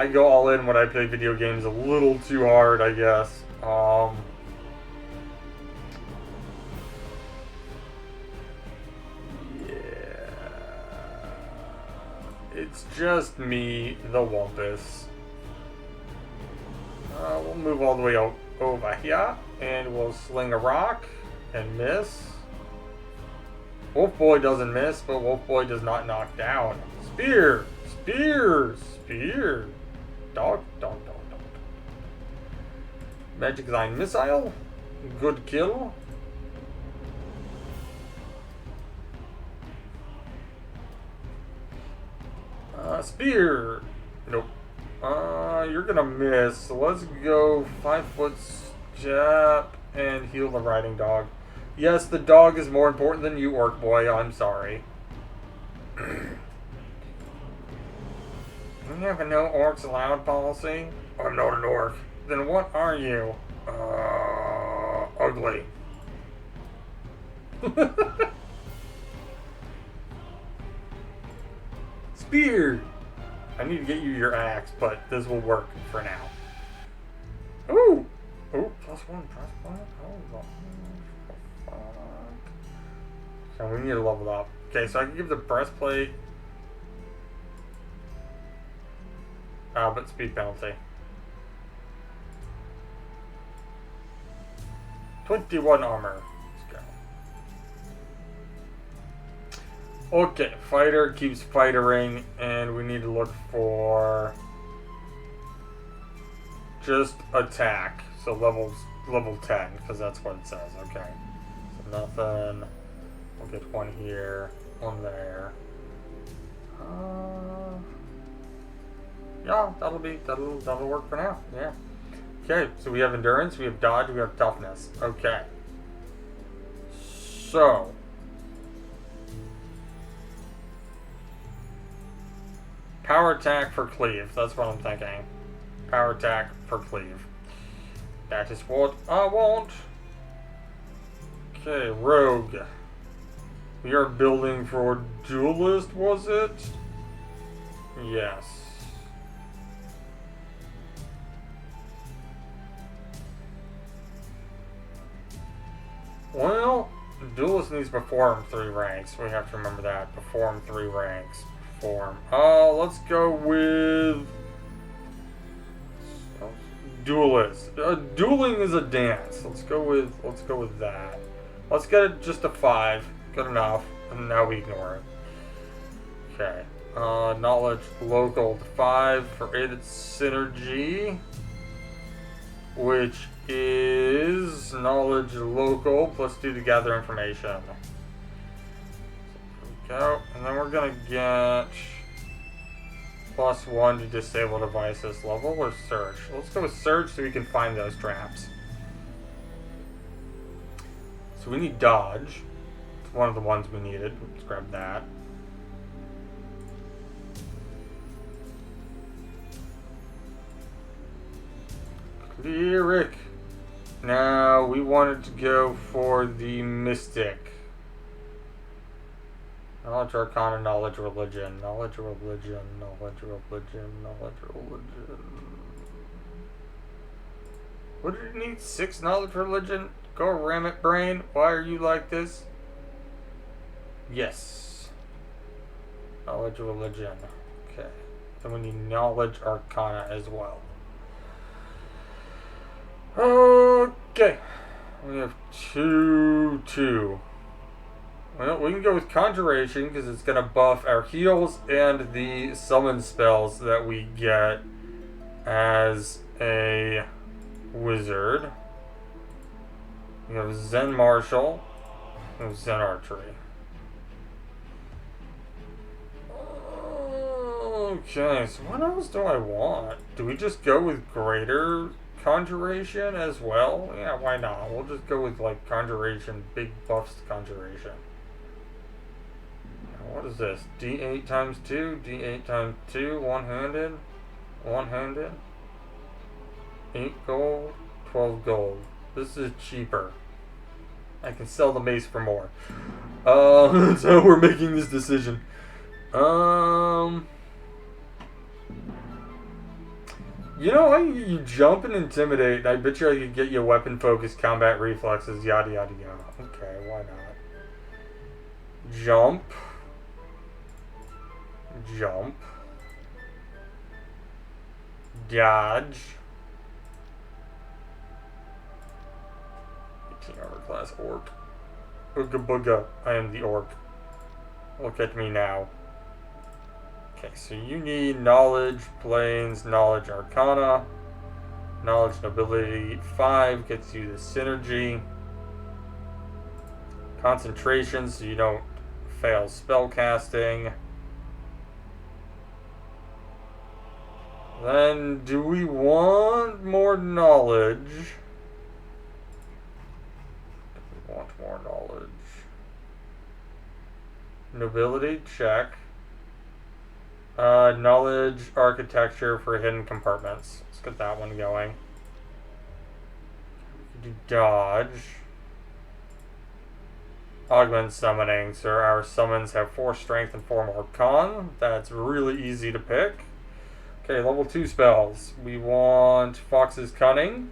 go all in when I play video games a little too hard, I guess. Yeah. It's just me, the Wumpus. We'll move all the way over here, and we'll sling a rock and miss. Wolf Boy doesn't miss, but Wolf Boy does not knock down. Spear! Spear! Spear! Dog, dog, dog, dog. Magic Design Missile. Good kill. Spear! Nope. You're gonna miss. So let's go 5-foot step and heal the riding dog. Yes, the dog is more important than you, Orc Boy. I'm sorry. We have a no orcs allowed policy? I'm not an orc. Then what are you? Ugly. Spear! I need to get you your axe, but this will work for now. Ooh! Ooh, +1, +1. Oh, fuck. So we need to level up. Okay, so I can give the breastplate. But speed penalty. 21 armor. Let's go. Okay, fighter keeps fightering, and we need to look for just attack. So level 10, because that's what it says. Okay. So nothing. We'll get one here, one there. Yeah, that'll work for now. Yeah. Okay, so we have endurance, we have dodge, we have toughness. Okay. So power attack for cleave. That's what I'm thinking. Power attack for cleave. That is what I want. Okay, rogue. We are building for duelist, was it? Yes. Well, duelist needs to perform 3 ranks. We have to remember that. Perform 3 ranks. Perform. Let's go with duelist. Dueling is a dance. Let's go with that. Let's get it just a 5. Good enough. And now we ignore it. Okay. Knowledge local to 5 for aided synergy, which is knowledge local plus 2 to gather information. So there we go. And then we're gonna get +1 to disable devices level or search. Let's go with search so we can find those traps. So we need dodge. It's one of the ones we needed. Let's grab that. Cleric. Now we wanted to go for the mystic. Knowledge Arcana, knowledge religion, knowledge religion, knowledge religion, knowledge religion. What did it need? 6 knowledge religion? Go ram it, brain. Why are you like this? Yes. Knowledge religion. Okay. Then we need knowledge arcana as well. Okay. We have 2. Well, we can go with Conjuration because it's going to buff our heals and the summon spells that we get as a wizard. We have Zen Martial and Zen Archery. Okay, so what else do I want? Do we just go with Greater Conjuration as well? Yeah, why not? We'll just go with like Conjuration, big buffs to Conjuration. What is this? D8 times 2, D8 times 2, one-handed, 8 gold, 12 gold. This is cheaper. I can sell the mace for more. So we're making this decision. You know, you jump and intimidate. I bet you I could get you weapon focus, combat reflexes, yada yada yada. Okay, why not? Jump. Jump. Dodge. 18 armor class orc. Ooga booga. I am the orc. Look at me now. Okay, so you need knowledge, planes, knowledge, arcana. Knowledge, nobility 5 gets you the synergy. Concentration, so you don't fail spell casting. Then, do we want more knowledge? We want more knowledge. Nobility, check. Knowledge, architecture for hidden compartments. Let's get that one going. Do dodge. Augment summoning, so our summons have 4 strength and 4 more con. That's really easy to pick. Okay, level 2 spells. We want Fox's Cunning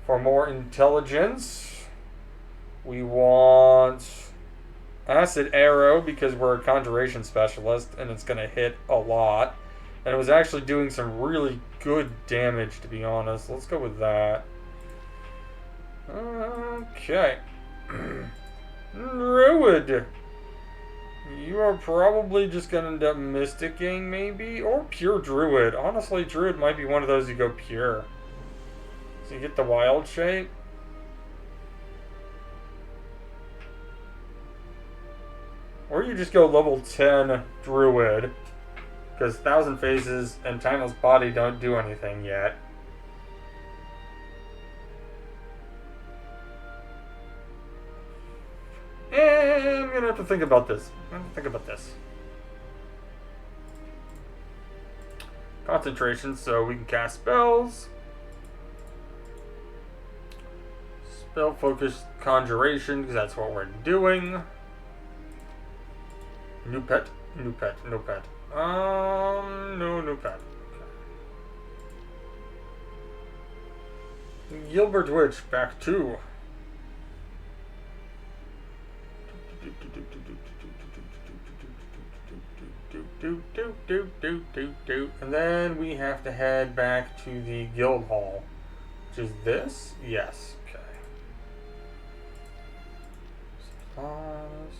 for more intelligence. We want Acid Arrow because we're a conjuration specialist and it's going to hit a lot. And it was actually doing some really good damage, to be honest. Let's go with that. Okay. Druid. You are probably just going to end up mysticking, maybe? Or pure Druid. Honestly, Druid might be one of those you go pure. So you get the wild shape. Or you just go level 10 Druid. Because Thousand Faces and Timeless Body don't do anything yet. And I'm going to have to think about this. Concentration, so we can cast spells. Spell focus conjuration, because that's what we're doing. New pet. No new pet. Okay. Gilbert Witch, back 2. And then we have to head back to the guild hall, which is this. Yes. Okay. Supplies.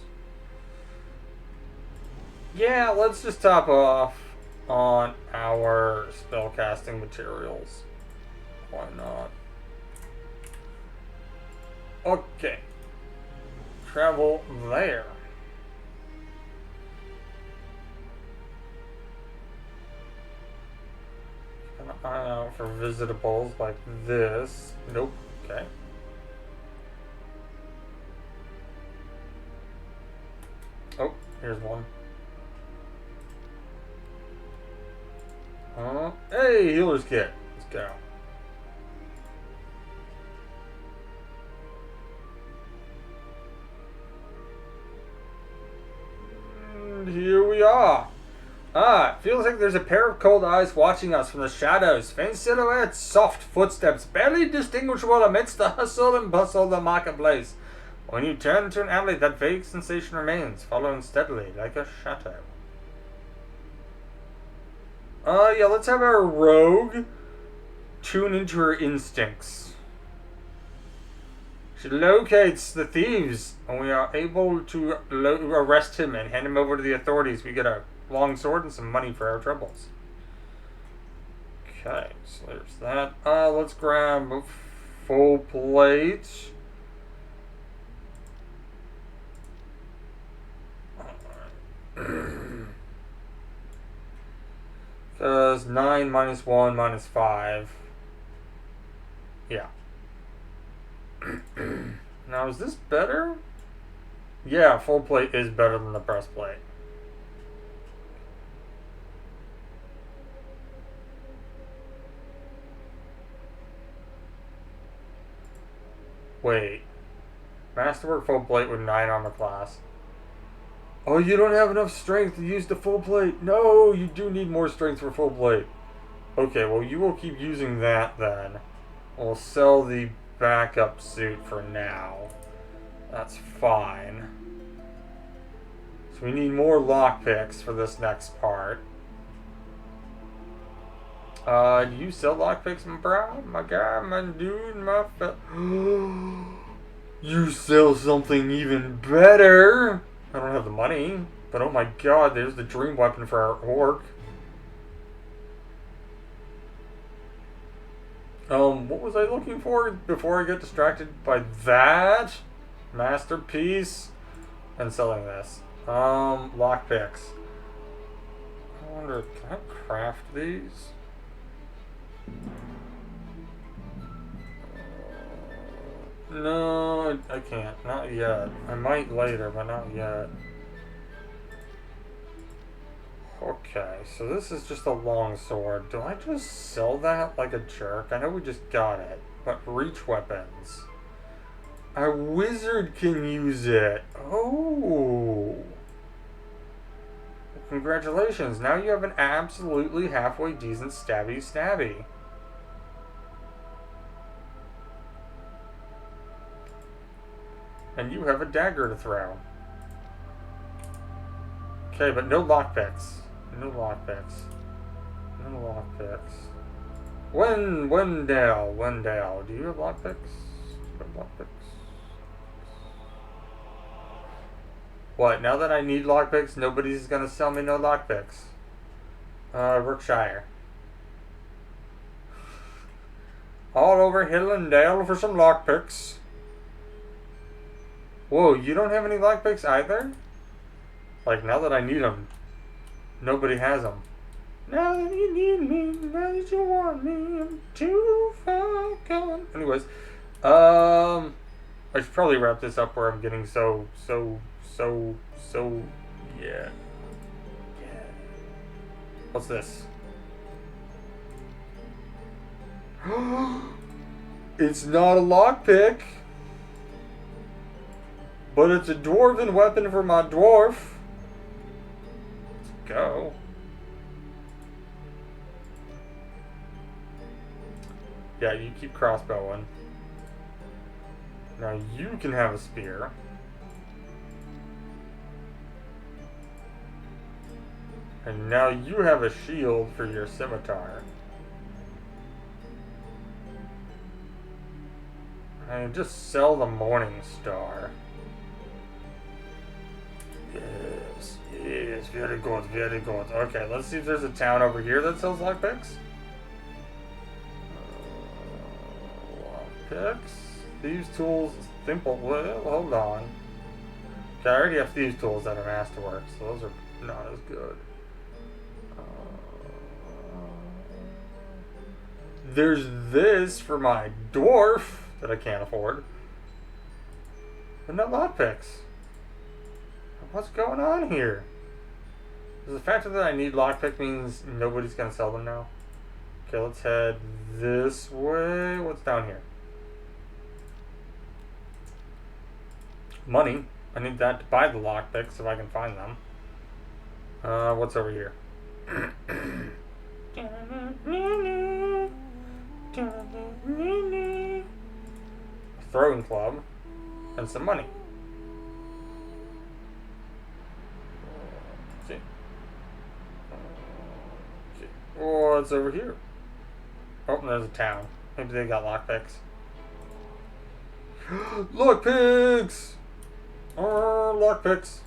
Yeah, let's just top off on our spellcasting materials. Why not? Okay. Travel there. Keep an eye out for visitables like this. Nope. Okay. Oh, here's one. Hey, healer's kit. Let's go. And here we are. It feels like there's a pair of cold eyes watching us from the shadows. Faint silhouettes, soft footsteps, barely distinguishable amidst the hustle and bustle of the marketplace. When you turn into an alley, that vague sensation remains, following steadily like a shadow. Yeah, let's have our rogue tune into her instincts. She locates the thieves, and we are able to arrest him and hand him over to the authorities. We get a long sword and some money for our troubles. Okay, so there's that. Let's grab a full plate. Because 9 minus 1 minus 5. Yeah. Now, is this better? Yeah, full plate is better than the press plate. Wait. Masterwork full plate with 9 armor class. Oh, you don't have enough strength to use the full plate. No, you do need more strength for full plate. Okay, well, you will keep using that then. We'll sell the backup suit for now. That's fine. So we need more lockpicks for this next part. Do you sell lockpicks, my bro? My guy, my dude, my You sell something even better! I don't have the money, but oh my god, there's the dream weapon for our orc. What was I looking for before I get distracted by that? Masterpiece. And selling this. Lockpicks. I wonder, can I craft these? No, I can't. Not yet. I might later, but not yet. Okay, so this is just a long sword. Do I just sell that like a jerk? I know we just got it, but reach weapons. A wizard can use it. Oh. Congratulations, now you have an absolutely halfway decent stabby. And you have a dagger to throw. Okay, but no lockpicks. No lockpicks. Wendell. Do you have lockpicks? What, now that I need lockpicks, nobody's gonna sell me no lockpicks? Berkshire. All over hill and dale for some lockpicks. Whoa, you don't have any lockpicks either? Like, now that I need them, nobody has them. Now that you need me, now that you want me, I'm too far gone. Anyways, I should probably wrap this up where I'm getting yeah. What's this? It's not a lockpick, but it's a dwarven weapon for my dwarf. Let's go. Yeah, you keep crossbowing. Now you can have a spear. And now you have a shield for your scimitar. And just sell the Morning Star. Yes, very good. Okay, let's see if there's a town over here that sells lockpicks. Lockpicks? Thieves' tools, simple. Well, hold on. Okay, I already have thieves' tools that are masterwork, so those are not as good. There's this for my dwarf that I can't afford. But no lockpicks. What's going on here? Does the fact that I need lockpick means nobody's gonna sell them now? Okay, let's head this way. What's down here? Money. I need that to buy the lockpicks if I can find them. What's over here? A throwing club and some money. See? What's over here? Oh, there's a town. Maybe they got lockpicks. Lockpicks! Lockpicks.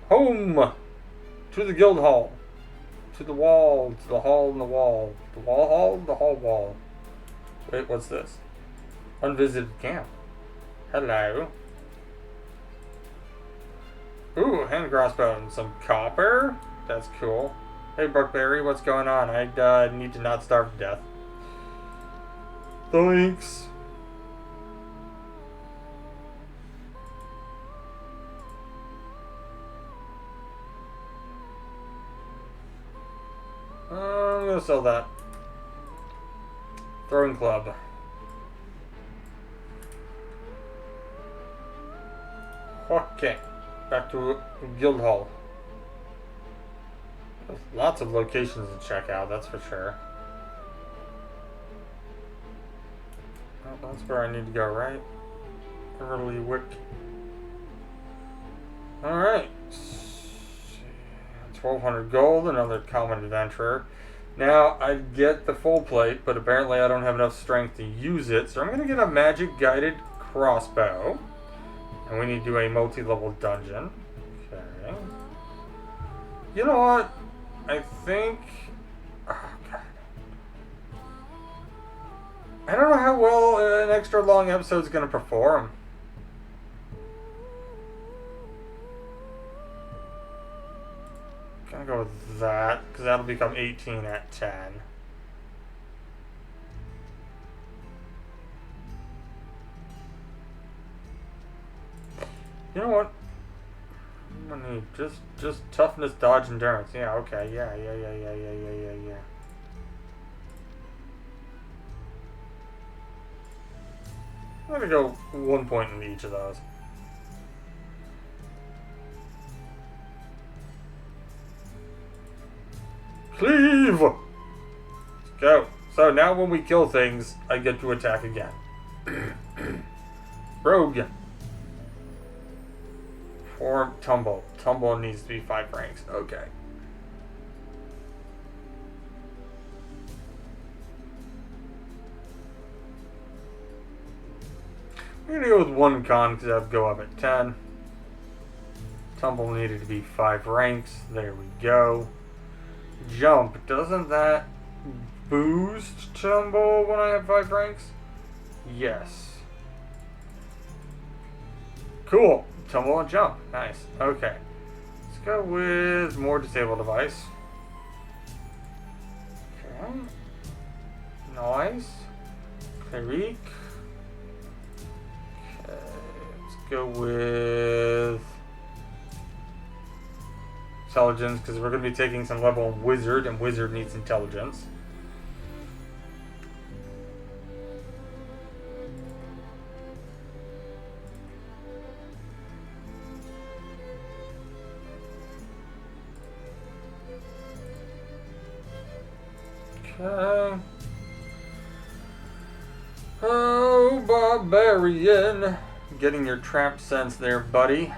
Home! To the guild hall. To the wall. To the hall and the wall. The wall hall? The hall wall. Wait, what's this? Unvisited camp. Hello. Ooh, hand crossbow and some copper. That's cool. Hey, Buckberry, what's going on? I need to not starve to death. Thanks. I'm gonna sell that. Throwing club. Okay, back to Guildhall. There's lots of locations to check out, that's for sure. Oh, that's where I need to go, right? Early Wick. Alright. 1200 gold, another common adventurer. Now, I get the full plate, but apparently I don't have enough strength to use it, so I'm going to get a magic guided crossbow. And we need to do a multi-level dungeon. Okay. You know what? I think... Oh, God. I don't know how well an extra long episode is going to perform. Gonna go with that, because that'll become 18 at 10. You know what? I'm gonna need just toughness, dodge, endurance. Yeah, okay, yeah. I'm gonna go 1 point in each of those. Cleave! Let's go. So now when we kill things, I get to attack again. Rogue. Or tumble. Tumble needs to be 5 ranks. Okay. We're gonna go with 1 con because that'd go up at 10. Tumble needed to be 5 ranks. There we go. Jump. Doesn't that boost tumble when I have 5 ranks? Yes. Cool. Tumble and jump. Nice. Okay. Let's go with more disable device. Okay. Nice. Cleric. Okay. Let's go with intelligence, because we're going to be taking some level on wizard, and wizard needs intelligence. Okay. Oh, barbarian. Getting your trap sense there, buddy.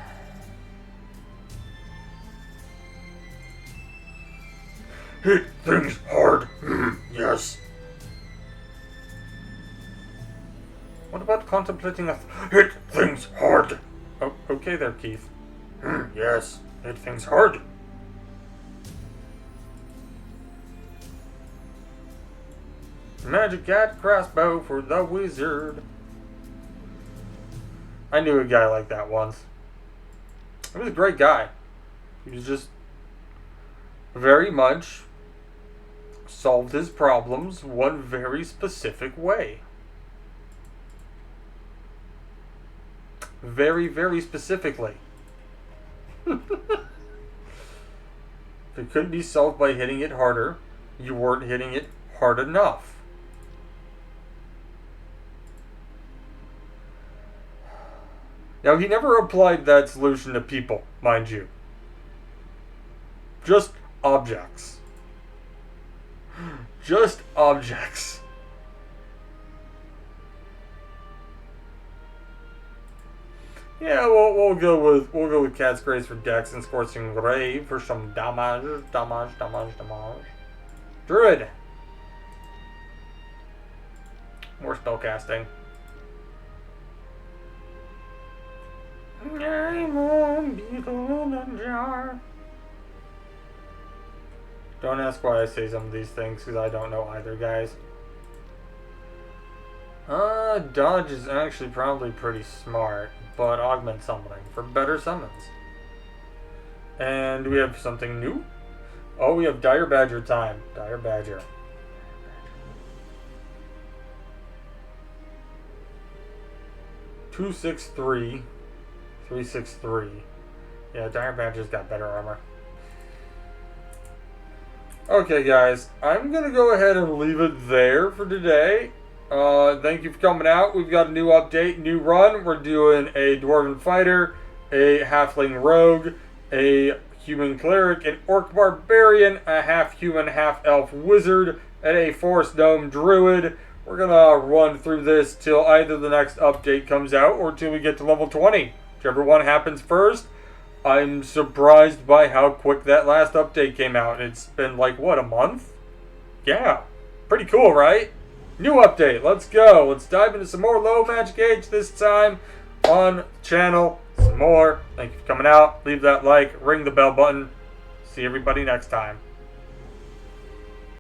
Hit things hard. Yes. What about contemplating a hit things hard? Oh, okay there, Keith. Yes, hit things hard. Magic cat crossbow for the wizard. I knew a guy like that once. He was a great guy. He was just very much solved his problems one very specific way. Very, very specifically. If it couldn't be solved by hitting it harder, you weren't hitting it hard enough. Now, he never applied that solution to people, mind you. Just objects. Just objects. Yeah, we'll go with Cat's Grace for Dex and Scorching Ray for some damage. Druid. More spellcasting. Don't ask why I say some of these things, because I don't know either, guys. Dodge is actually probably pretty smart, but augment summoning for better summons. And do we have something new? Oh, we have Dire Badger time. Dire Badger. 263. 363. Yeah, Dire Badger's got better armor. Okay, guys, I'm going to go ahead and leave it there for today. Thank you for coming out. We've got a new update, new run. We're doing a Dwarven Fighter, a halfling rogue, a human cleric, an orc barbarian, a half-human, half-elf wizard, and a forest gnome druid. We're gonna run through this till either the next update comes out or till we get to level 20. Whichever one happens first. I'm surprised by how quick that last update came out. It's been like, what, a month? Yeah. Pretty cool, right? New update. Let's go. Let's dive into some more low magic age this time on the channel. Some more. Thank you for coming out. Leave that like. Ring the bell button. See everybody next time.